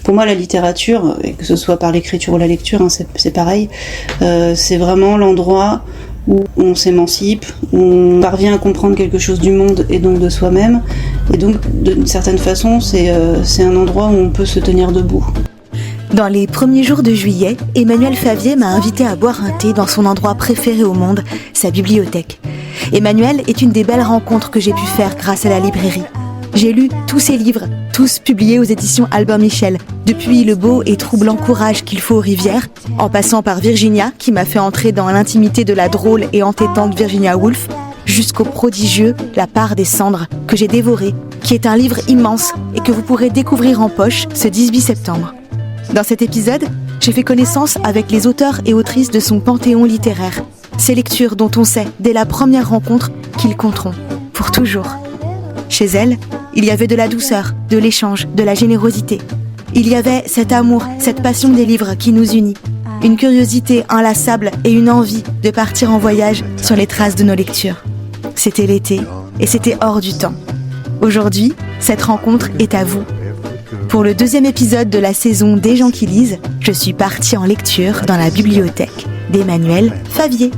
Pour moi, la littérature, et que ce soit par l'écriture ou la lecture, c'est pareil, c'est vraiment l'endroit où on s'émancipe, où on parvient à comprendre quelque chose du monde et donc de soi-même. Et donc, d'une certaine façon, c'est un endroit où on peut se tenir debout. Dans les premiers jours de juillet, Emmanuel Favier m'a invité à boire un thé dans son endroit préféré au monde, sa bibliothèque. Emmanuel est une des belles rencontres que j'ai pu faire grâce à la librairie. J'ai lu tous ses livres, tous publiés aux éditions Albin Michel, depuis le beau et troublant courage qu'il faut aux rivières, en passant par Virginia, qui m'a fait entrer dans l'intimité de la drôle et entêtante Virginia Woolf, jusqu'au prodigieux La part des cendres, que j'ai dévoré, qui est un livre immense et que vous pourrez découvrir en poche ce 18 septembre. Dans cet épisode, j'ai fait connaissance avec les auteurs et autrices de son panthéon littéraire, ces lectures dont on sait, dès la première rencontre, qu'ils compteront, pour toujours. Chez elles, il y avait de la douceur, de l'échange, de la générosité. Il y avait cet amour, cette passion des livres qui nous unit. Une curiosité inlassable et une envie de partir en voyage sur les traces de nos lectures. C'était l'été et c'était hors du temps. Aujourd'hui, cette rencontre est à vous. Pour le 2e épisode de la saison Des gens qui lisent, je suis partie en lecture dans la bibliothèque d'Emmanuel Favier.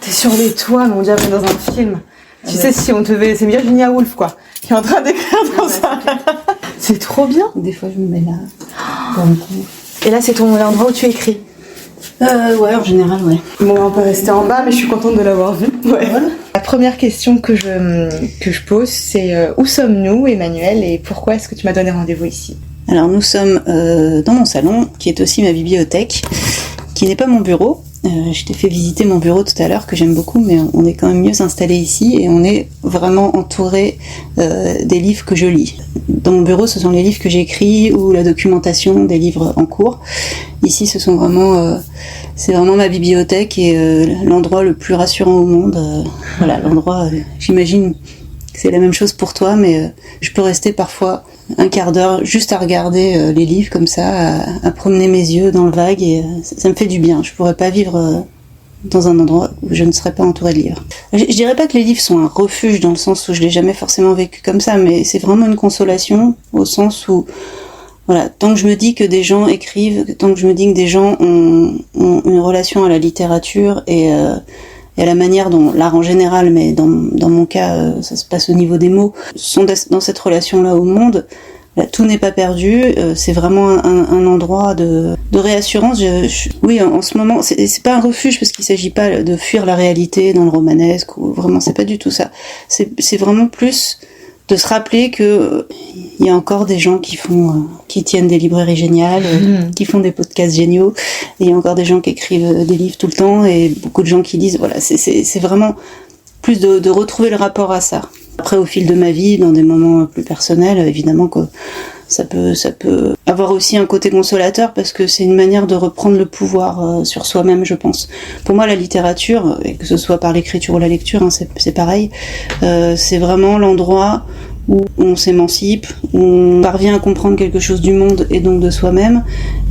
T'es sur les toits, mais on dirait dans un film. Tu sais, si on devait... C'est Virginia Woolf, quoi, qui est en train d'écrire dans ça. C'est trop bien. Des fois, je me mets là. Pour le coup. Et là, c'est l'endroit où tu écris. Ouais, en général, ouais. Bon, on peut rester en bas, mais je suis contente de l'avoir vu. Ouais. Voilà. La première question que je pose, c'est où sommes-nous, Emmanuel, et pourquoi est-ce que tu m'as donné rendez-vous ici ? Alors, nous sommes dans mon salon, qui est aussi ma bibliothèque, qui n'est pas mon bureau. Je t'ai fait visiter mon bureau tout à l'heure, que j'aime beaucoup, mais on est quand même mieux installé ici, et on est vraiment entouré des livres que je lis. Dans mon bureau, ce sont les livres que j'écris ou la documentation des livres en cours. Ici, c'est vraiment ma bibliothèque et l'endroit le plus rassurant au monde. Voilà, l'endroit, j'imagine que c'est la même chose pour toi, mais je peux rester parfois un quart d'heure juste à regarder les livres comme ça, à promener mes yeux dans le vague, et ça me fait du bien. Je pourrais pas vivre dans un endroit où je ne serais pas entourée de livres. Je dirais pas que les livres sont un refuge dans le sens où je l'ai jamais forcément vécu comme ça, mais c'est vraiment une consolation au sens où, voilà, tant que je me dis que des gens écrivent, tant que je me dis que des gens ont une relation à la littérature et à la manière dont l'art en général, mais dans mon cas, ça se passe au niveau des mots, sont dans cette relation-là au monde, là, tout n'est pas perdu. C'est vraiment un endroit de réassurance. Oui, en ce moment, c'est pas un refuge parce qu'il s'agit pas de fuir la réalité dans le romanesque, ou vraiment, c'est pas du tout ça. C'est vraiment plus de se rappeler que il y a encore des gens qui tiennent des librairies géniales, qui font des podcasts géniaux, et il y a encore des gens qui écrivent des livres tout le temps, et beaucoup de gens qui lisent. Voilà, c'est vraiment plus de retrouver le rapport à ça. Après, au fil de ma vie, dans des moments plus personnels, évidemment que ça peut avoir aussi un côté consolateur, parce que c'est une manière de reprendre le pouvoir sur soi-même, je pense. Pour moi, la littérature, et que ce soit par l'écriture ou la lecture, c'est pareil, c'est vraiment l'endroit où on s'émancipe, où on parvient à comprendre quelque chose du monde et donc de soi-même,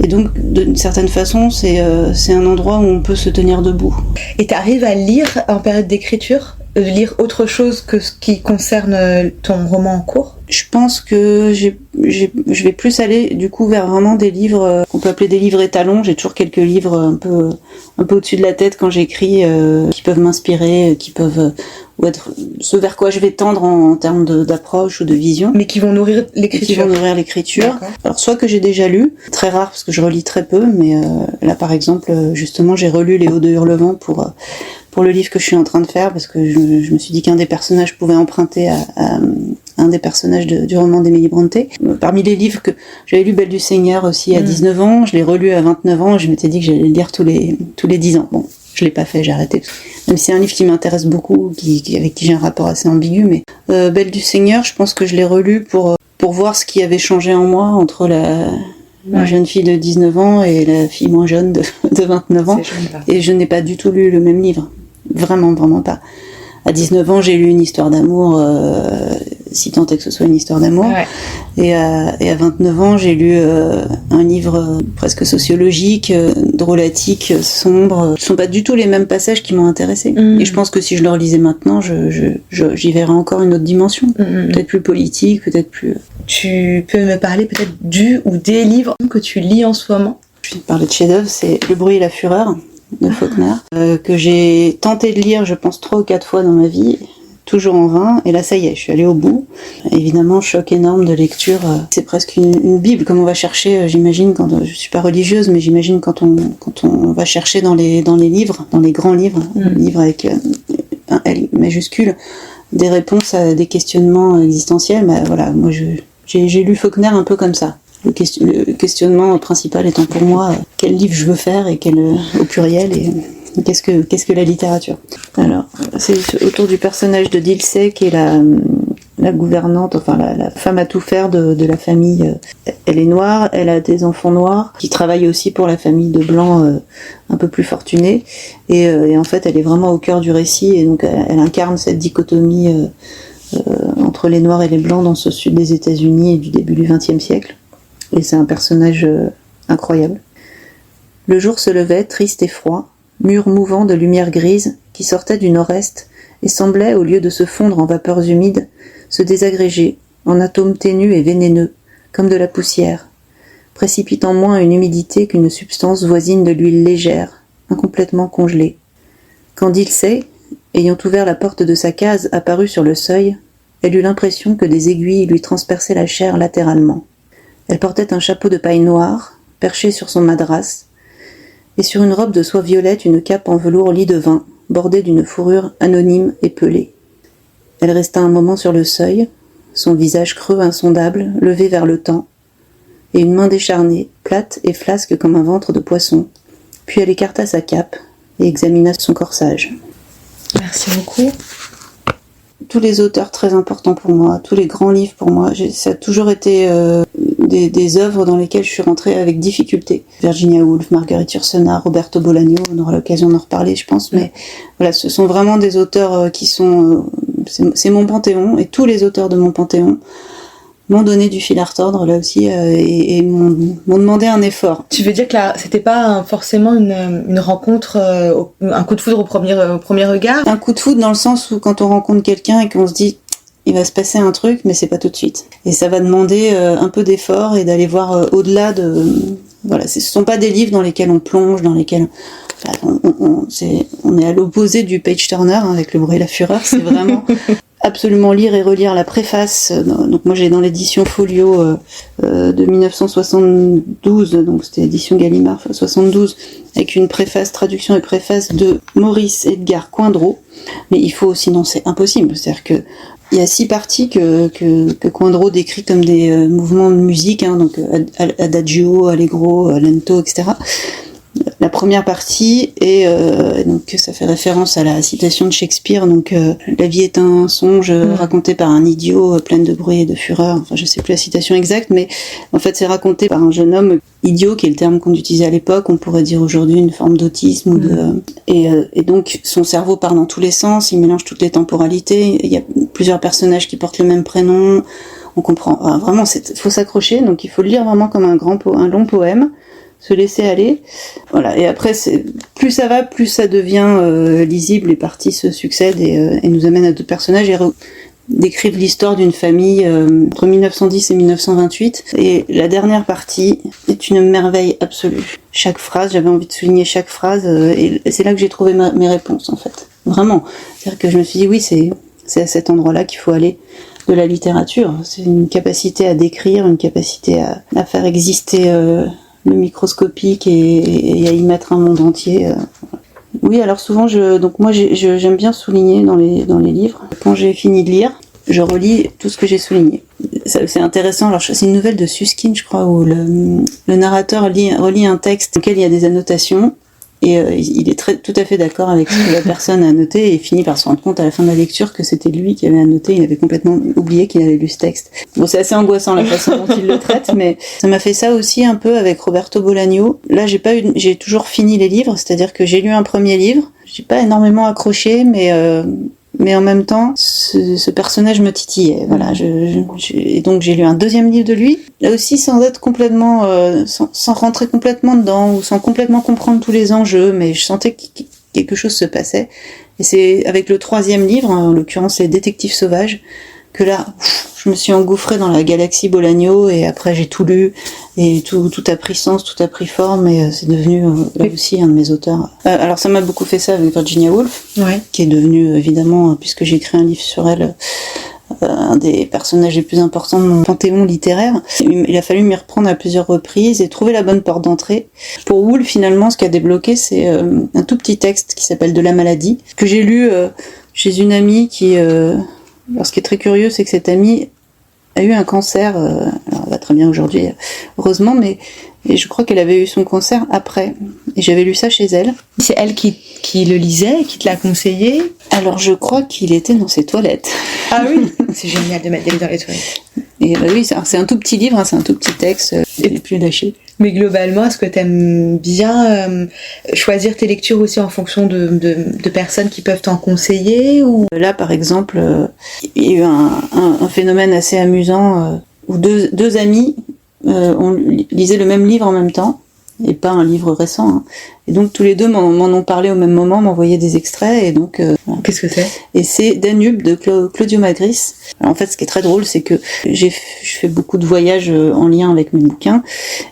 et donc d'une certaine façon, c'est un endroit où on peut se tenir debout. Et t'arrives à lire en période d'écriture, lire autre chose que ce qui concerne ton roman en cours ? Je pense que je vais plus aller du coup vers vraiment des livres qu'on peut appeler des livres étalons. J'ai toujours quelques livres un peu au-dessus de la tête quand j'écris, qui peuvent m'inspirer, qui peuvent ou être ce vers quoi je vais tendre en termes d'approche ou de vision. Mais qui vont nourrir l'écriture. D'accord. Alors soit que j'ai déjà lu, très rare parce que je relis très peu, mais là par exemple justement j'ai relu Les Hauts de Hurlevent pour le livre que je suis en train de faire, parce que je me suis dit qu'un des personnages pouvait emprunter à un des personnages du roman d'Emily Brontë. Parmi les livres que j'avais lu, Belle du Seigneur aussi à 19 ans, je l'ai relu à 29 ans, et je m'étais dit que j'allais le lire tous les 10 ans. Bon, je l'ai pas fait, j'ai arrêté. Même si c'est un livre qui m'intéresse beaucoup, avec qui j'ai un rapport assez ambigu, mais Belle du Seigneur, je pense que je l'ai relu pour voir ce qui avait changé en moi entre la jeune fille de 19 ans et la fille moins jeune de 29 ans. Et je n'ai pas du tout lu le même livre. Vraiment, vraiment pas. À 19 ans, j'ai lu une histoire d'amour si tant est que ce soit une histoire d'amour. Ouais. Et à 29 ans, j'ai lu un livre presque sociologique, drôlatique, sombre. Ce sont pas du tout les mêmes passages qui m'ont intéressée. Et je pense que si je le relisais maintenant, j'y verrais encore une autre dimension. Peut-être plus politique, peut-être plus... Tu peux me parler peut-être du ou des livres que tu lis en ce moment? Je vais te parler de chef-d'œuvre, c'est Le bruit et la fureur de Faulkner, que j'ai tenté de lire, je pense, 3 ou 4 fois dans ma vie, toujours en vain, et là ça y est, je suis allée au bout. Évidemment, choc énorme de lecture, c'est presque une bible, comme on va chercher, j'imagine, je suis pas religieuse, mais j'imagine quand on va chercher dans les livres, dans les grands livres, livres avec un L majuscule, des réponses à des questionnements existentiels, bah voilà, moi j'ai lu Faulkner un peu comme ça. Le questionnement principal étant pour moi quel livre je veux faire et au pluriel et qu'est-ce que la littérature. Alors c'est autour du personnage de Dilsey qui est la gouvernante, enfin la femme à tout faire de la famille. Elle est noire, elle a des enfants noirs qui travaillent aussi pour la famille de blancs un peu plus fortunés et en fait elle est vraiment au cœur du récit et donc elle incarne cette dichotomie entre les noirs et les blancs dans ce sud des États-Unis et du début du XXe siècle. Et c'est un personnage incroyable. Le jour se levait, triste et froid, mur mouvant de lumière grise qui sortait du nord-est et semblait, au lieu de se fondre en vapeurs humides, se désagréger en atomes ténus et vénéneux, comme de la poussière, précipitant moins une humidité qu'une substance voisine de l'huile légère, incomplètement congelée. Quand Dilsey, ayant ouvert la porte de sa case, apparut sur le seuil, elle eut l'impression que des aiguilles lui transperçaient la chair latéralement. Elle portait un chapeau de paille noire, perché sur son madras, et sur une robe de soie violette une cape en velours lit de vin, bordée d'une fourrure anonyme et pelée. Elle resta un moment sur le seuil, son visage creux insondable, levé vers le temps, et une main décharnée, plate et flasque comme un ventre de poisson. Puis elle écarta sa cape et examina son corsage. Merci beaucoup. Tous les auteurs très importants pour moi, tous les grands livres pour moi, ça a toujours été des œuvres dans lesquelles je suis rentrée avec difficulté. Virginia Woolf, Marguerite Yourcenar, Roberto Bolaño, on aura l'occasion d'en reparler je pense, mais voilà, ce sont vraiment des auteurs qui sont... c'est mon panthéon, et tous les auteurs de mon panthéon m'ont donné du fil à retordre là aussi et m'ont demandé un effort. Tu veux dire que là, c'était pas forcément une rencontre, un coup de foudre au premier regard? Un coup de foudre dans le sens où quand on rencontre quelqu'un et qu'on se dit il va se passer un truc, mais c'est pas tout de suite. Et ça va demander un peu d'effort et d'aller voir au-delà de... Voilà, ce sont pas des livres dans lesquels on plonge, dans lesquels... on est à l'opposé du page-turner hein, avec Le bruit et la fureur, c'est vraiment... absolument lire et relire la préface. Donc moi j'ai dans l'édition Folio de 1972, donc c'était l'édition Gallimard 72, avec une préface, traduction et préface de Maurice Edgar Coindreau. Mais il faut, sinon c'est impossible. C'est-à-dire que il y a 6 parties que Coindreau décrit comme des mouvements de musique, hein, donc adagio, allegro, lento, etc. La première partie est donc ça fait référence à la citation de Shakespeare, donc la vie est un songe raconté par un idiot plein de bruit et de fureur. Enfin, je sais plus la citation exacte, mais en fait c'est raconté par un jeune homme idiot, qui est le terme qu'on utilisait à l'époque. On pourrait dire aujourd'hui une forme d'autisme ou et donc son cerveau part dans tous les sens, il mélange toutes les temporalités. Il y a plusieurs personnages qui portent le même prénom. On comprend vraiment, faut s'accrocher. Donc il faut le lire vraiment comme un long poème. Se laisser aller, voilà. Et après, plus ça va, plus ça devient lisible. Les parties se succèdent et nous amènent à d'autres personnages et décrivent l'histoire d'une famille entre 1910 et 1928. Et la dernière partie est une merveille absolue. Chaque phrase, j'avais envie de souligner chaque phrase, et c'est là que j'ai trouvé mes réponses en fait. Vraiment, c'est-à-dire que je me suis dit oui, c'est à cet endroit-là qu'il faut aller. De la littérature, c'est une capacité à décrire, une capacité à faire exister. Le microscopique et à y mettre un monde entier. Oui, alors souvent, moi j'aime bien souligner dans les livres. Quand j'ai fini de lire, je relis tout ce que j'ai souligné. C'est intéressant. Alors c'est une nouvelle de Susskind, je crois, où le narrateur relit un texte auquel il y a des annotations. Et il est tout à fait d'accord avec ce que la personne a noté et finit par se rendre compte à la fin de la lecture que c'était lui qui avait annoté. Il avait complètement oublié qu'il avait lu ce texte. Bon, c'est assez angoissant la façon dont il le traite, mais ça m'a fait ça aussi un peu avec Roberto Bolaño. Là, j'ai toujours fini les livres, c'est-à-dire que j'ai lu un premier livre, j'ai pas énormément accroché, mais mais en même temps, ce personnage me titillait. Voilà, et donc j'ai lu un deuxième livre de lui, là aussi sans être complètement, sans rentrer complètement dedans ou sans complètement comprendre tous les enjeux, mais je sentais que quelque chose se passait. Et c'est avec le troisième livre, en l'occurrence les Détectives sauvages, que là, je me suis engouffrée dans la galaxie Bolagno et après j'ai tout lu et tout a pris sens, tout a pris forme et c'est devenu là aussi un de mes auteurs. Alors ça m'a beaucoup fait ça avec Virginia Woolf, qui est devenue évidemment, puisque j'ai écrit un livre sur elle, un des personnages les plus importants de mon panthéon littéraire. Il a fallu m'y reprendre à plusieurs reprises et trouver la bonne porte d'entrée. Pour Woolf, finalement, ce qui a débloqué, c'est un tout petit texte qui s'appelle De la maladie, que j'ai lu chez une amie qui... Alors, ce qui est très curieux, c'est que cette amie a eu un cancer, alors elle va très bien aujourd'hui, heureusement, et je crois qu'elle avait eu son cancer après. Et j'avais lu ça chez elle. C'est elle qui le lisait, qui te l'a conseillé? Alors, je crois qu'il était dans ses toilettes. Ah oui. C'est génial de mettre des livres dans les toilettes. Et oui, c'est un tout petit livre, hein, c'est un tout petit texte, il n'est plus lâché. Mais globalement, est-ce que tu aimes bien choisir tes lectures aussi en fonction de personnes qui peuvent t'en conseiller ou... Là, par exemple, il y a eu un phénomène assez amusant où deux amis lisaient le même livre en même temps, et pas un livre récent. Hein. Et donc tous les deux m'en ont parlé au même moment, m'envoyaient des extraits, et donc... Qu'est-ce que c'est ? Et c'est Danube de Claudio Magris. Alors, en fait, ce qui est très drôle, c'est que je fais beaucoup de voyages en lien avec mes bouquins,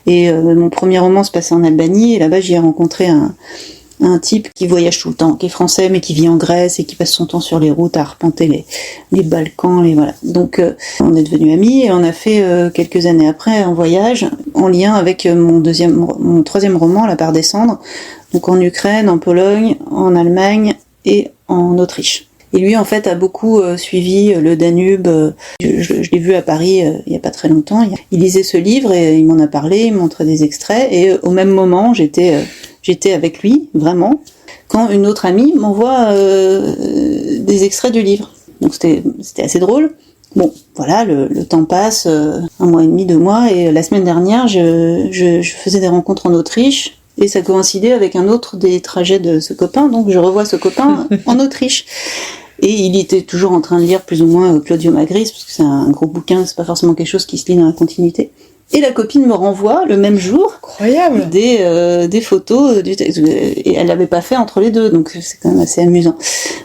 et mon premier roman se passait en Albanie, et là-bas j'y ai rencontré un type qui voyage tout le temps, qui est français mais qui vit en Grèce et qui passe son temps sur les routes à arpenter les Balkans, voilà. Donc on est devenus amis et on a fait quelques années après un voyage en lien avec mon troisième roman, La part des cendres, donc en Ukraine, en Pologne, en Allemagne et en Autriche. Et lui, en fait, a beaucoup suivi le Danube. Je l'ai vu à Paris il y a pas très longtemps. Il lisait ce livre et il m'en a parlé, il me montrait des extraits. Et au même moment, j'étais avec lui, vraiment, quand une autre amie m'envoie des extraits du livre. Donc c'était assez drôle. Bon, voilà, le temps passe, 1 mois et demi, 2 mois, et la semaine dernière, je faisais des rencontres en Autriche. Et ça coïncidait avec un autre des trajets de ce copain, donc je revois ce copain en Autriche. Et il était toujours en train de lire plus ou moins Claudio Magris, parce que c'est un gros bouquin, c'est pas forcément quelque chose qui se lit dans la continuité. Et la copine me renvoie le même jour incroyable des photos du texte. Et elle l'avait pas fait entre les deux, donc c'est quand même assez amusant.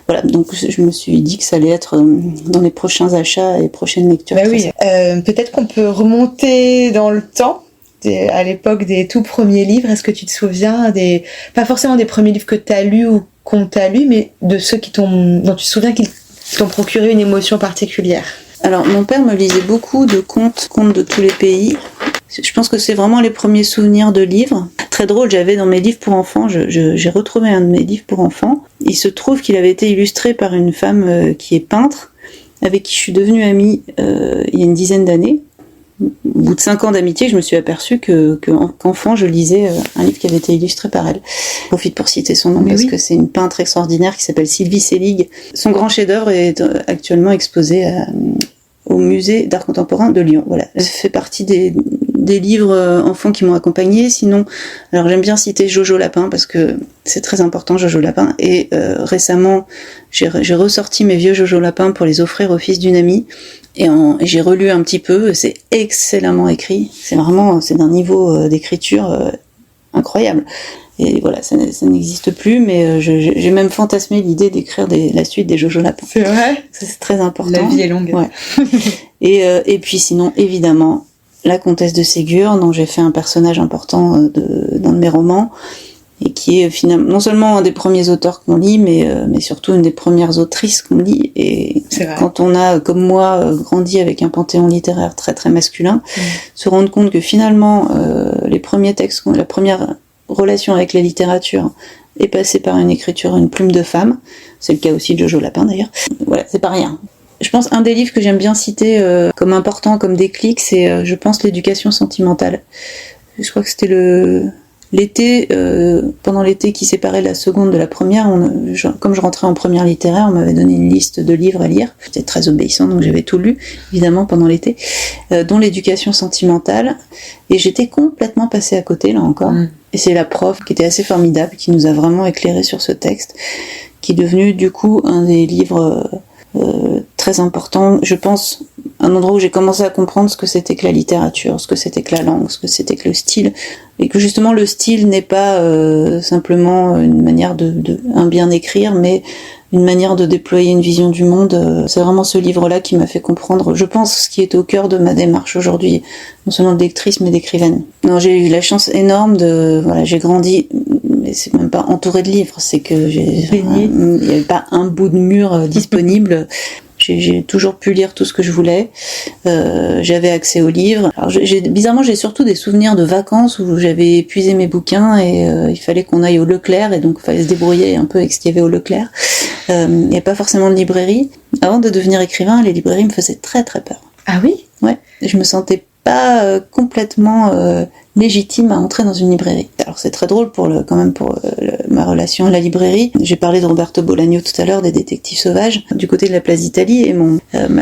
Voilà, donc je me suis dit que ça allait être dans les prochains achats et prochaines lectures. Bah oui, peut-être qu'on peut remonter dans le temps. À l'époque des tout premiers livres, est-ce que tu te souviens pas forcément des premiers livres que tu as lus ou qu'on t'a lus, mais de ceux dont tu te souviens qui t'ont procuré une émotion particulière? Alors, mon père me lisait beaucoup de contes de tous les pays. Je pense que c'est vraiment les premiers souvenirs de livres. Très drôle, j'avais dans mes livres pour enfants, j'ai retrouvé un de mes livres pour enfants. Il se trouve qu'il avait été illustré par une femme qui est peintre, avec qui je suis devenue amie il y a une dizaine d'années. Au bout de 5 ans d'amitié, je me suis aperçue qu'enfant, je lisais un livre qui avait été illustré par elle. Je profite pour citer son nom parce que c'est une peintre extraordinaire qui s'appelle Sylvie Selig. Son grand chef-d'œuvre est actuellement exposé au musée d'art contemporain de Lyon. Voilà, ça fait partie des livres enfants qui m'ont accompagnée. Sinon, alors j'aime bien citer Jojo Lapin parce que c'est très important, Jojo Lapin. Et récemment, j'ai ressorti mes vieux Jojo Lapin pour les offrir au fils d'une amie. Et j'ai relu un petit peu, c'est excellemment écrit, c'est d'un niveau d'écriture incroyable. Et voilà, ça n'existe plus, mais j'ai même fantasmé l'idée d'écrire la suite des Jojo Lapin. C'est vrai ? Ça, c'est très important. La vie est longue. Ouais. Et puis sinon, évidemment, la comtesse de Ségur, dont j'ai fait un personnage important dans de mes romans, et qui est finalement non seulement un des premiers auteurs qu'on lit, mais surtout une des premières autrices qu'on lit. Et quand on a, comme moi, grandi avec un panthéon littéraire très très masculin, se rendre compte que finalement, les premiers textes, la première relation avec la littérature est passée par une écriture, une plume de femme. C'est le cas aussi de Jojo Lapin d'ailleurs. Voilà, c'est pas rien. Je pense un des livres que j'aime bien citer comme important, comme déclic, c'est, je pense, L'éducation sentimentale. Je crois que c'était l'été, pendant l'été qui séparait la seconde de la première, comme je rentrais en première littéraire, on m'avait donné une liste de livres à lire. J'étais très obéissante, donc j'avais tout lu, évidemment, pendant l'été, dont L'éducation sentimentale. Et j'étais complètement passée à côté, là encore. Et c'est la prof qui était assez formidable, qui nous a vraiment éclairé sur ce texte, qui est devenu du coup un des livres très importants. Je pense un endroit où j'ai commencé à comprendre ce que c'était que la littérature, ce que c'était que la langue, ce que c'était que le style, et que justement le style n'est pas simplement une manière un bien écrire, mais une manière de déployer une vision du monde. C'est vraiment ce livre-là qui m'a fait comprendre, je pense, ce qui est au cœur de ma démarche aujourd'hui, non seulement de lectrice, mais d'écrivaine. Non, j'ai eu la chance énorme j'ai grandi, mais c'est même pas entouré de livres, c'est que il n'y avait pas un bout de mur disponible. J'ai toujours pu lire tout ce que je voulais. J'avais accès aux livres. Alors, bizarrement, j'ai surtout des souvenirs de vacances où j'avais épuisé mes bouquins et il fallait qu'on aille au Leclerc, et donc il fallait se débrouiller un peu avec ce qu'il y avait au Leclerc. Il n'y avait pas forcément de librairie. Avant de devenir écrivain, les librairies me faisaient très très peur. Ah oui ? Ouais. Je me sentais pas complètement légitime à entrer dans une librairie. Alors c'est très drôle pour ma relation à la librairie. J'ai parlé de Roberto Bolaño tout à l'heure, des Détectives sauvages, du côté de la place d'Italie, et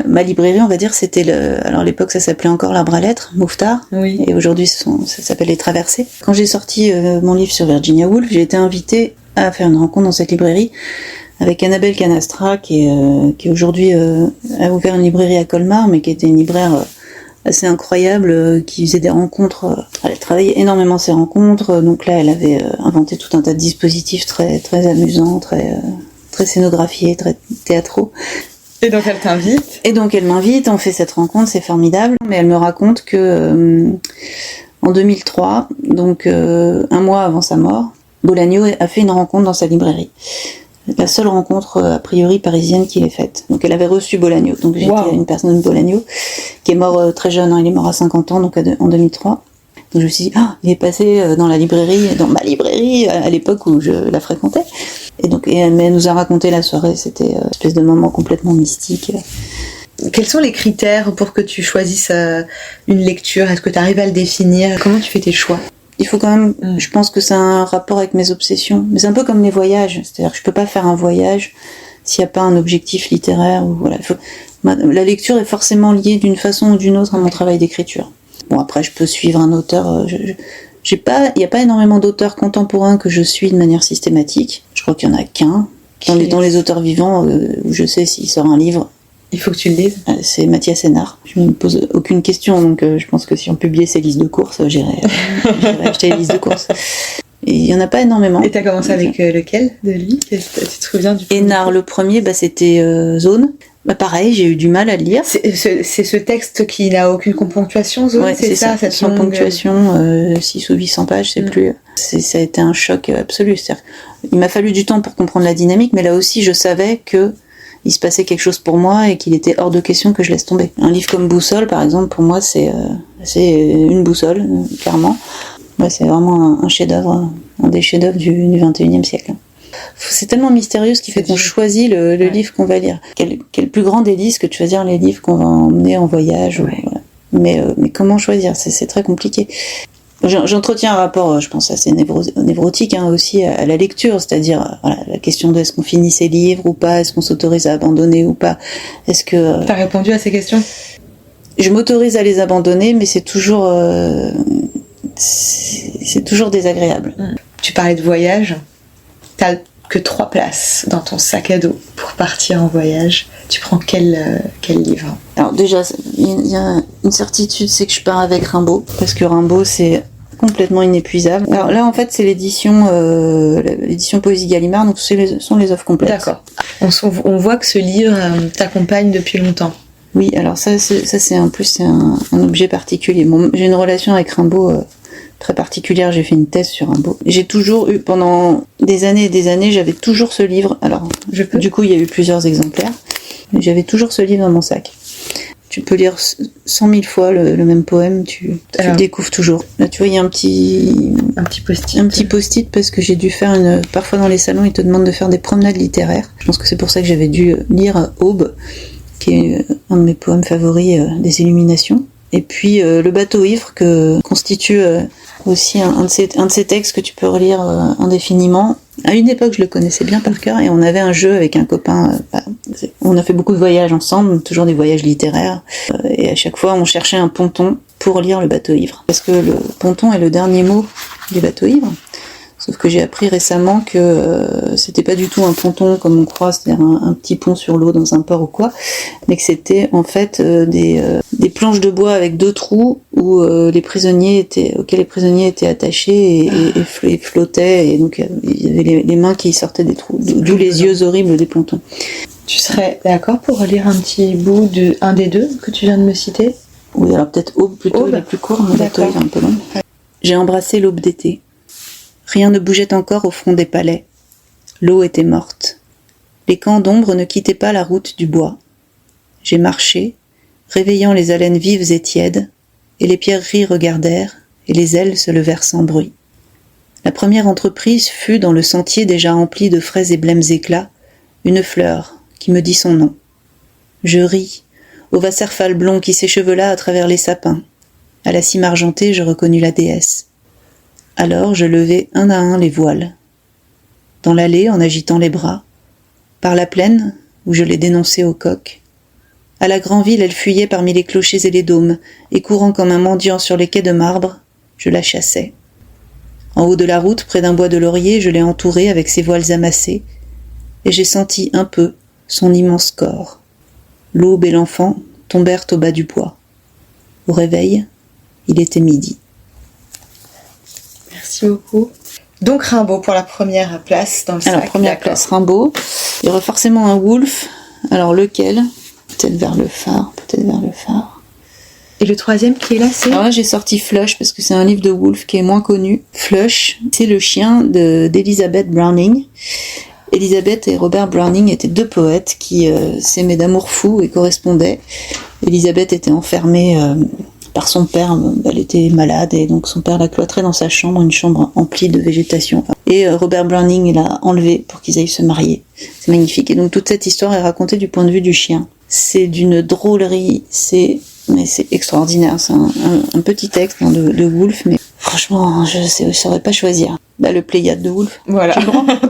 ma librairie, on va dire, c'était alors à l'époque ça s'appelait encore l'Arbre à lettres, Mouffetard, oui. Et aujourd'hui ça s'appelle Les Traversées. Quand j'ai sorti mon livre sur Virginia Woolf, j'ai été invitée à faire une rencontre dans cette librairie avec Annabelle Canastra, qui aujourd'hui a ouvert une librairie à Colmar, mais qui était une libraire assez incroyable, qui faisait des rencontres. Elle travaillait énormément ses rencontres, donc là elle avait inventé tout un tas de dispositifs très très amusants, très scénographiés, très théâtraux. Et donc elle t'invite. Et donc elle m'invite, on fait cette rencontre, c'est formidable, mais elle me raconte que en 2003, donc un mois avant sa mort, Bolaño a fait une rencontre dans sa librairie. La seule rencontre a priori parisienne qu'il ait faite. Donc elle avait reçu Bolaño. Donc j'étais une personne de Bolaño qui est mort très jeune, il est mort à 50 ans, donc en 2003. Donc je me suis dit, il est passé dans ma librairie à l'époque où je la fréquentais. Mais elle nous a raconté la soirée, c'était une espèce de moment complètement mystique. Quels sont les critères pour que tu choisisses une lecture ? Est-ce que tu arrives à le définir ? Comment tu fais tes choix ? Il faut quand même, je pense que c'est un rapport avec mes obsessions. Mais c'est un peu comme les voyages. C'est-à-dire que je peux pas faire un voyage s'il n'y a pas un objectif littéraire. La lecture est forcément liée d'une façon ou d'une autre à mon travail d'écriture. Bon, après, je peux suivre un auteur. Il n'y a pas énormément d'auteurs contemporains que je suis de manière systématique. Je crois qu'il y en a qu'un. Dans les auteurs vivants, où je sais s'il sort un livre. Il faut que tu le lises. C'est Mathias Hénard. Je ne me pose aucune question, donc je pense que si on publiait ses listes de courses, j'irais acheter les listes de courses. Et il n'y en a pas énormément. Et tu as commencé avec lequel de lui ? Tu te souviens du premier ? Hénard, le premier, c'était Zone. Pareil, j'ai eu du mal à le lire. C'est ce texte qui n'a aucune ponctuation, Zone, ouais, c'est ça, cette sans ponctuation, 6 ou 800 pages, c'est plus. Ça a été un choc absolu. C'est-à-dire, il m'a fallu du temps pour comprendre la dynamique, mais là aussi, je savais que il se passait quelque chose pour moi et qu'il était hors de question que je laisse tomber. Un livre comme Boussole, par exemple, pour moi, c'est une boussole, clairement. Ouais, c'est vraiment un chef-d'œuvre, un des chefs-d'œuvre du XXIe siècle. C'est tellement mystérieux ce qui fait qu'on choisit le livre qu'on va lire. Quel plus grand délice que de choisir les livres qu'on va emmener en voyage. Ouais. Mais comment choisir ? C'est très compliqué. J'entretiens un rapport, je pense, assez névrotique aussi à la lecture, c'est-à-dire la question de est-ce qu'on finit ses livres ou pas, est-ce qu'on s'autorise à abandonner ou pas. Est-ce que t'as répondu à ces questions ? Je m'autorise à les abandonner, mais c'est toujours désagréable. Tu parlais de voyage. T'as que 3 places dans ton sac à dos pour partir en voyage. Tu prends quel livre ? Alors déjà, il y a une certitude, c'est que je pars avec Rimbaud, parce que Rimbaud, c'est complètement inépuisable. Alors là, en fait, c'est l'édition Poésie Gallimard, donc ce sont les offres complètes. D'accord. On voit que ce livre t'accompagne depuis longtemps. Oui, alors ça c'est en plus c'est un objet particulier. J'ai une relation avec Rimbaud très particulière, j'ai fait une thèse sur Rimbaud. J'ai toujours eu, pendant des années et des années, j'avais toujours ce livre. Alors, du coup, il y a eu plusieurs exemplaires, mais j'avais toujours ce livre dans mon sac. Tu peux lire 100 000 fois le même poème, tu le découvres toujours. Là, tu vois, il y a un petit post-it. Un petit post-it parce que j'ai dû faire parfois dans les salons, ils te demandent de faire des promenades littéraires. Je pense que c'est pour ça que j'avais dû lire Aube, qui est un de mes poèmes favoris, des Illuminations. Et puis le bateau ivre que constitue aussi un de ces textes que tu peux relire indéfiniment. À une époque, je le connaissais bien par cœur et on avait un jeu avec un copain. On a fait beaucoup de voyages ensemble, toujours des voyages littéraires. Et à chaque fois, on cherchait un ponton pour lire le bateau ivre. Parce que le ponton est le dernier mot du bateau ivre. Sauf que j'ai appris récemment que c'était pas du tout un ponton comme on croit, c'est-à-dire un petit pont sur l'eau dans un port ou quoi, mais que c'était en fait des planches de bois avec 2 trous où auxquels les prisonniers étaient attachés et flottaient, et donc il y avait les mains qui sortaient des trous, d'où les yeux horribles des pontons. Tu serais d'accord pour relire un petit bout de un des deux que tu viens de me citer? Oui, alors peut-être Aube plutôt, il est plus court, mais bateau il est un peu long. J'ai embrassé l'aube d'été. Rien ne bougeait encore au front des palais. L'eau était morte. Les camps d'ombre ne quittaient pas la route du bois. J'ai marché, réveillant les haleines vives et tièdes, et les pierreries regardèrent, et les ailes se levèrent sans bruit. La première entreprise fut, dans le sentier déjà rempli de frais et blêmes éclats, une fleur qui me dit son nom. Je ris, au Wasserfall blond qui s'échevela à travers les sapins. À la cime argentée, je reconnus la déesse. Alors je levai un à un les voiles. Dans l'allée, en agitant les bras. Par la plaine, où je les dénonçais au coq. À la grand-ville, elle fuyait parmi les clochers et les dômes, et courant comme un mendiant sur les quais de marbre, je la chassais. En haut de la route, près d'un bois de laurier, je l'ai entourée avec ses voiles amassées, et j'ai senti un peu son immense corps. L'aube et l'enfant tombèrent au bas du bois. Au réveil, il était midi. Merci beaucoup. Donc Rimbaud pour la première place dans le sac. Alors, première place, Rimbaud. Il y aurait forcément un Woolf. Alors, lequel ? Peut-être vers le phare. Et le troisième qui est là, c'est... Alors là, j'ai sorti Flush, parce que c'est un livre de Woolf qui est moins connu. Flush, c'est le chien d'Elizabeth Browning. Elizabeth et Robert Browning étaient 2 poètes qui s'aimaient d'amour fou et correspondaient. Elizabeth était enfermée par son père, elle était malade, et donc son père l'a cloîtrée dans sa chambre, une chambre emplie de végétation. Et Robert Browning l'a enlevée pour qu'ils aillent se marier. C'est magnifique. Et donc toute cette histoire est racontée du point de vue du chien. C'est d'une drôlerie, mais c'est extraordinaire. C'est un petit texte de Woolf, mais franchement, je ne saurais pas choisir. Bah, le Pléiade de Woolf. Voilà,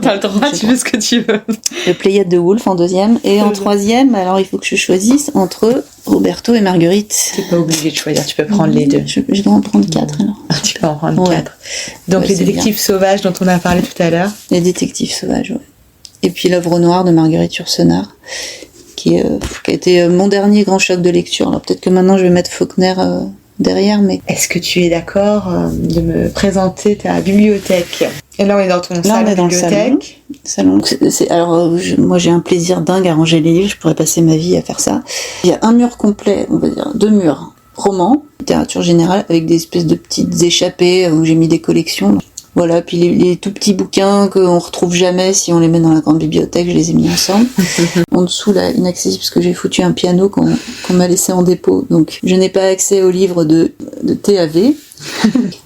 t'as le droit, tu fais ce que tu veux. Le Pléiade de Woolf en 2e. Et en 3e, alors il faut que je choisisse entre Roberto et Marguerite. T'es pas obligé de choisir, tu peux prendre les deux. Je dois en prendre 4 alors. Tu peux en prendre 4. Donc les détectives sauvages dont on a parlé tout à l'heure. Les détectives sauvages, oui. Et puis l'œuvre noire de Marguerite Yourcenar, qui a été mon dernier grand choc de lecture. Alors peut-être que maintenant je vais mettre Faulkner derrière, mais... Est-ce que tu es d'accord de me présenter ta bibliothèque? Et là on est dans ton salon. Alors moi j'ai un plaisir dingue à ranger les livres, je pourrais passer ma vie à faire ça. Il y a un mur complet, on va dire 2 murs, romans, littérature générale, avec des espèces de petites échappées où j'ai mis des collections. Voilà, puis les tout petits bouquins qu'on retrouve jamais si on les met dans la grande bibliothèque, je les ai mis ensemble. En dessous, là, inaccessible, parce que j'ai foutu un piano qu'on m'a laissé en dépôt, donc je n'ai pas accès aux livres de TAV.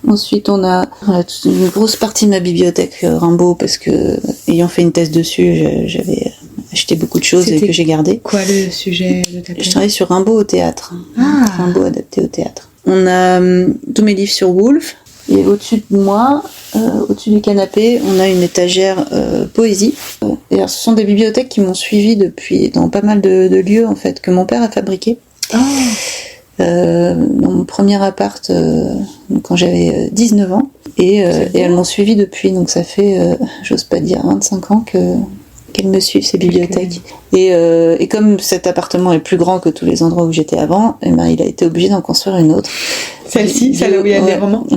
Ensuite, on a toute une grosse partie de ma bibliothèque Rimbaud, parce que, ayant fait une thèse dessus, j'avais acheté beaucoup de choses et que j'ai gardé. Quoi le sujet de ta thèse? Je travaille sur Rimbaud au théâtre. Rimbaud adapté au théâtre. On a tous mes livres sur Woolf. Et au-dessus de moi, au-dessus du canapé, on a une étagère poésie. Et alors, ce sont des bibliothèques qui m'ont suivi depuis dans pas mal de lieux en fait que mon père a fabriqué. Dans mon premier appart quand j'avais 19 ans et elles m'ont suivi depuis, donc ça fait j'ose pas dire 25 ans qu'elles me suivent, ces bibliothèques. Et comme cet appartement est plus grand que tous les endroits où j'étais avant, il a été obligé d'en construire une autre. Celle-ci, celle où il y a des romans.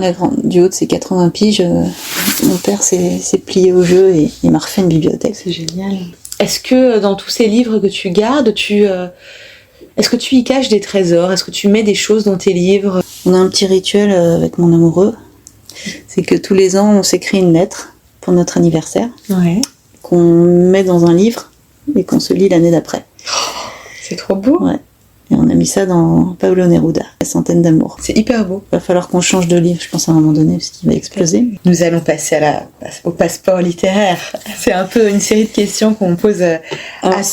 Du haut de ses 80 piges, mon père s'est plié au jeu et il m'a refait une bibliothèque. C'est génial. Est-ce que dans tous ces livres que tu gardes, est-ce que tu y caches des trésors? Est-ce que tu mets des choses dans tes livres? On a un petit rituel avec mon amoureux. C'est que tous les ans, on s'écrit une lettre pour notre anniversaire. Ouais. Qu'on met dans un livre et qu'on se lit l'année d'après. C'est trop beau. Ouais. Et on a mis ça dans Pablo Neruda, La centaine d'amour. C'est hyper beau. Il va falloir qu'on change de livre, je pense, à un moment donné, parce qu'il va exploser. Nous allons passer au passeport littéraire. C'est un peu une série de questions qu'on pose à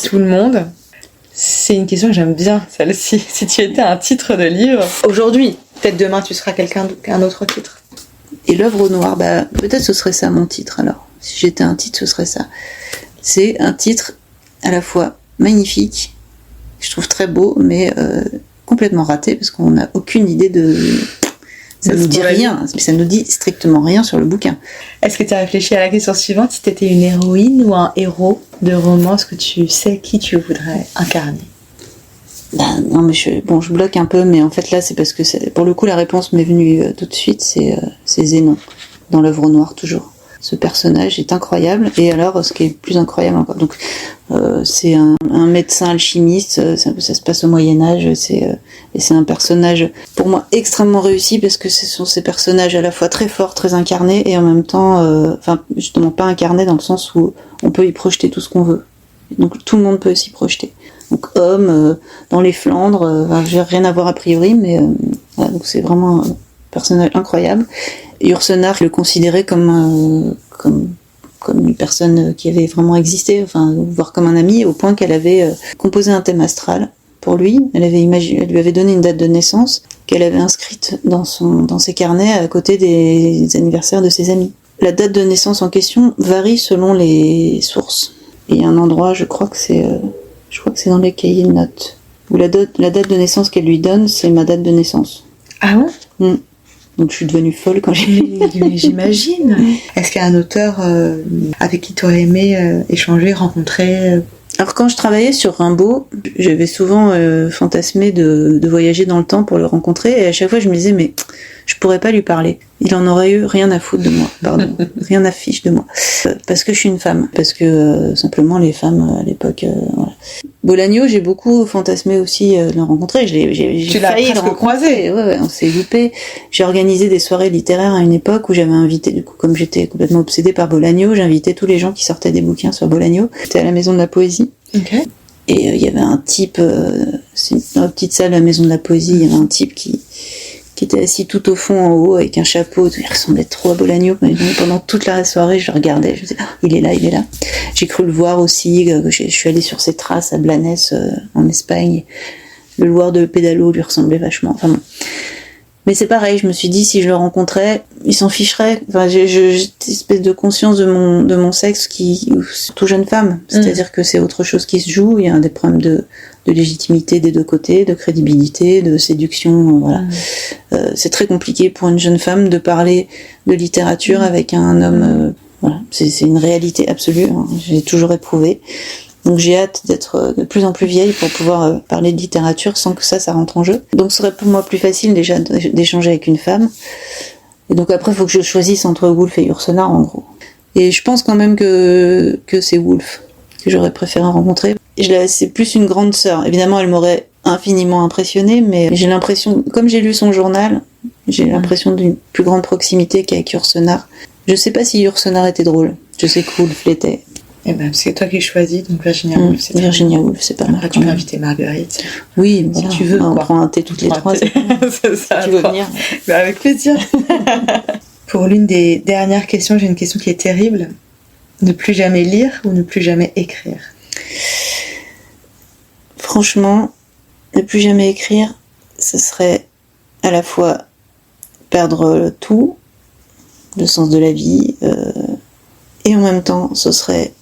tout le monde. C'est une question que j'aime bien, celle-ci. Si tu étais un titre de livre, aujourd'hui, peut-être demain tu seras qu'un autre titre. Et l'œuvre au noir, peut-être ce serait ça mon titre alors. Si j'étais un titre, ce serait ça. C'est un titre à la fois magnifique, que je trouve très beau, mais complètement raté, parce qu'on n'a aucune idée de Ça nous dit rien, ça nous dit strictement rien sur le bouquin. Est-ce que tu as réfléchi à la question suivante, si tu étais une héroïne ou un héros de roman, est-ce que tu sais qui tu voudrais incarner? Non, mais je bloque un peu, mais en fait là c'est parce que pour le coup la réponse m'est venue tout de suite, c'est Zénon, dans l'œuvre noire toujours. Ce personnage est incroyable, et alors ce qui est plus incroyable encore, donc c'est un médecin alchimiste, ça se passe au Moyen-Âge, et c'est un personnage pour moi extrêmement réussi, parce que ce sont ces personnages à la fois très forts, très incarnés, et en même temps, justement pas incarnés dans le sens où on peut y projeter tout ce qu'on veut. Donc tout le monde peut s'y projeter. Donc homme, dans les Flandres, j'ai rien à voir a priori, mais voilà, donc c'est vraiment un personnage incroyable. Yourcenar le considérait comme une personne qui avait vraiment existé, voire comme un ami, au point qu'elle avait composé un thème astral pour lui. Elle lui avait donné une date de naissance qu'elle avait inscrite dans ses carnets à côté des anniversaires de ses amis. La date de naissance en question varie selon les sources. Et il y a un endroit, je crois que c'est dans les cahiers de notes, où la date de naissance qu'elle lui donne, c'est ma date de naissance. Ah bon? Donc je suis devenue folle quand Mais j'imagine. Est-ce qu'il y a un auteur avec qui tu aurais aimé échanger, rencontrer Alors quand je travaillais sur Rimbaud, j'avais souvent fantasmé de voyager dans le temps pour le rencontrer, et à chaque fois je me disais mais je pourrais pas lui parler. Il en aurait eu rien à foutre de moi, pardon, rien à fiche de moi. Parce que je suis une femme, parce que simplement les femmes à l'époque, voilà. Bolaño, j'ai beaucoup fantasmé aussi de le rencontrer. Tu l'as presque croisé. Ouais, on s'est loupé. J'ai organisé des soirées littéraires à une époque où j'avais invité, du coup, comme j'étais complètement obsédée par Bolaño, j'invitais tous les gens qui sortaient des bouquins sur Bolaño. C'était à la Maison de la Poésie. Okay. Et il y avait un type, dans la petite salle de la Maison de la Poésie, il y avait un type qui était assis tout au fond en haut avec un chapeau, il ressemblait trop à Bolaño. Pendant toute la soirée je le regardais, je me disais il est là. J'ai cru le voir aussi, je suis allée sur ses traces à Blanes en Espagne, le loir de Pédalo lui ressemblait vachement, enfin bon. Mais c'est pareil, je me suis dit si je le rencontrais, il s'en ficherait. J'ai cette espèce de conscience de mon sexe qui, surtout jeune femme, c'est-à-dire que c'est autre chose qui se joue, il y a des problèmes de légitimité des deux côtés, de crédibilité, de séduction, voilà. C'est très compliqué pour une jeune femme de parler de littérature avec un homme, voilà. C'est une réalité absolue, hein. J'ai toujours éprouvé. Donc j'ai hâte d'être de plus en plus vieille pour pouvoir parler de littérature sans que ça rentre en jeu. Donc ce serait pour moi plus facile déjà d'échanger avec une femme. Et donc après il faut que je choisisse entre Woolf et Yourcenar en gros. Et je pense quand même que c'est Woolf que j'aurais préféré rencontrer. C'est plus une grande sœur. Évidemment elle m'aurait infiniment impressionnée, mais j'ai l'impression, comme j'ai lu son journal, j'ai l'impression d'une plus grande proximité qu'avec Yourcenar. Je sais pas si Yourcenar était drôle. Je sais que Woolf l'était. Eh ben, c'est toi qui choisis, donc Virginia Woolf, c'est Virginia Woolf, c'est pas mal. Après, tu peux inviter Marguerite. Oui, si tu veux. On prend un thé toutes les trois. C'est ça. Si tu veux venir. Bah, avec plaisir. Pour l'une des dernières questions, j'ai une question qui est terrible. Ne plus jamais lire ou ne plus jamais écrire? Franchement, ne plus jamais écrire, ce serait à la fois perdre tout, le sens de la vie, et en même temps, ce serait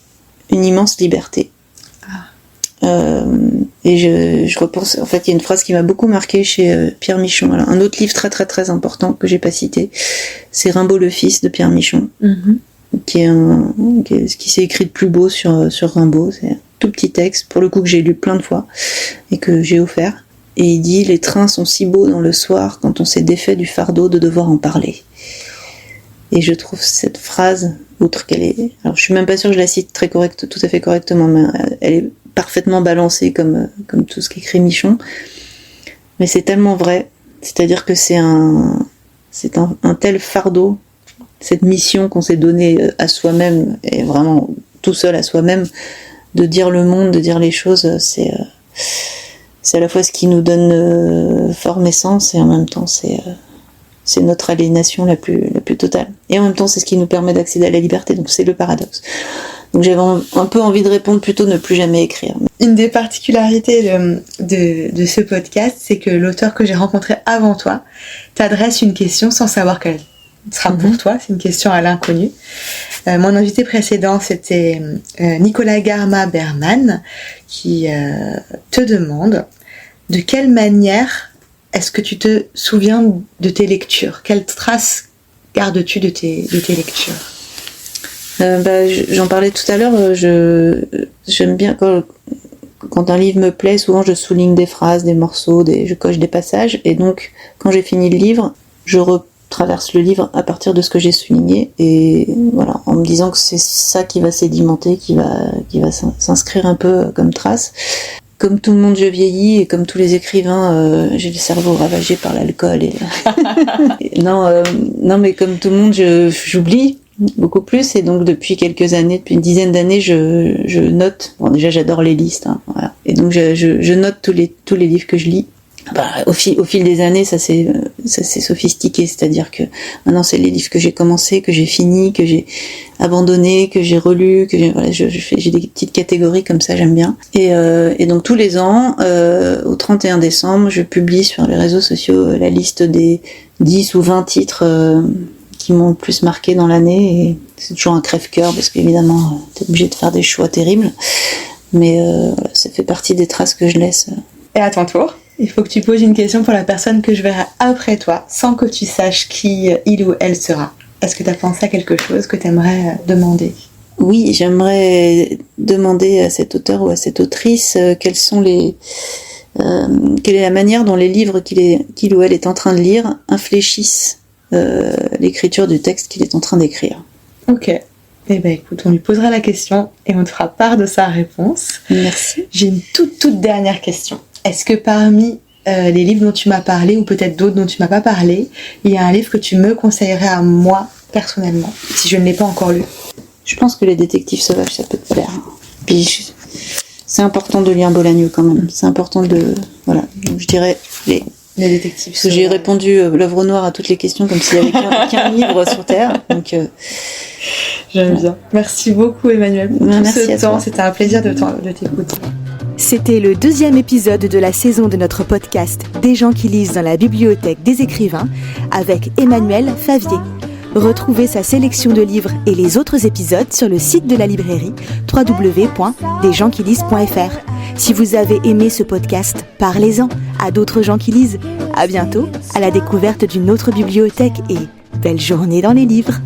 une immense liberté. Et je repense, en fait, il y a une phrase qui m'a beaucoup marquée chez Pierre Michon. Alors, un autre livre très très très important que j'ai pas cité, c'est Rimbaud le fils de Pierre Michon, qui s'est écrit de plus beau sur Rimbaud. C'est un tout petit texte, pour le coup que j'ai lu plein de fois et que j'ai offert. Et il dit: les trains sont si beaux dans le soir quand on s'est défait du fardeau de devoir en parler. Et je trouve cette phrase, outre qu'elle est... Alors je suis même pas sûre que je la cite tout à fait correctement, mais elle est parfaitement balancée comme tout ce qu'écrit Michon. Mais c'est tellement vrai. C'est-à-dire que c'est un tel fardeau, cette mission qu'on s'est donnée à soi-même, et vraiment tout seul à soi-même, de dire le monde, de dire les choses, c'est à la fois ce qui nous donne forme et sens, et en même temps c'est notre aliénation la plus totale. Et en même temps, c'est ce qui nous permet d'accéder à la liberté, donc c'est le paradoxe. Donc j'avais un peu envie de répondre plutôt ne plus jamais écrire. Une des particularités de ce podcast, c'est que l'auteur que j'ai rencontré avant toi t'adresse une question sans savoir qu'elle sera pour toi, c'est une question à l'inconnu. Mon invité précédent, c'était Nicolas Garma-Berman, qui te demande de quelle manière est-ce que tu te souviens de tes lectures? Quelles traces gardes-tu de tes lectures? J'en parlais tout à l'heure, j'aime bien quand un livre me plaît, souvent je souligne des phrases, des morceaux, je coche des passages, et donc quand j'ai fini le livre, je retraverse le livre à partir de ce que j'ai souligné, et voilà, en me disant que c'est ça qui va sédimenter, qui va s'inscrire un peu comme trace. Comme tout le monde, je vieillis, et comme tous les écrivains, j'ai le cerveau ravagé par l'alcool. Non, mais comme tout le monde, j'oublie beaucoup plus, et donc depuis quelques années, depuis une dizaine d'années, je note. Bon, déjà j'adore les listes, hein, voilà. Et donc je note tous les livres que je lis. Au fil des années, ça s'est sophistiqué, c'est-à-dire que maintenant c'est les livres que j'ai commencé, que j'ai fini, que j'ai abandonné, que j'ai relu, j'ai des petites catégories comme ça, j'aime bien. Et donc tous les ans, au 31 décembre, je publie sur les réseaux sociaux la liste des 10 ou 20 titres qui m'ont le plus marqué dans l'année, et c'est toujours un crève-cœur parce qu'évidemment t'es obligé de faire des choix terribles, mais voilà, ça fait partie des traces que je laisse. Et à ton tour, il faut que tu poses une question pour la personne que je verrai après toi, sans que tu saches qui il ou elle sera. Est-ce que tu as pensé à quelque chose que tu aimerais demander? Oui, j'aimerais demander à cet auteur ou à cette autrice quelle est la manière dont les livres qu'il ou elle est en train de lire infléchissent l'écriture du texte qu'il est en train d'écrire. Ok. Eh ben écoute, on lui posera la question et on te fera part de sa réponse. Merci. J'ai une toute dernière question. Est-ce que parmi les livres dont tu m'as parlé, ou peut-être d'autres dont tu m'as pas parlé, il y a un livre que tu me conseillerais à moi, personnellement, si je ne l'ai pas encore lu? Je pense que Les Détectives Sauvages, ça peut te plaire. Puis c'est important de lire Bolagno quand même. C'est important de... Voilà, donc je dirais les Détectives Sauvages. J'ai répondu l'œuvre noire à toutes les questions comme s'il n'y avait qu'un livre sur Terre. Donc... J'aime bien. Merci beaucoup Emmanuelle pour tout ce temps. C'était un plaisir de t'écouter. C'était le 2e épisode de la saison de notre podcast Des gens qui lisent dans la bibliothèque des écrivains avec Emmanuel Favier. Retrouvez sa sélection de livres et les autres épisodes sur le site de la librairie www.desgendsquilisent.fr. Si vous avez aimé ce podcast, parlez-en à d'autres gens qui lisent. À bientôt, à la découverte d'une autre bibliothèque et belle journée dans les livres.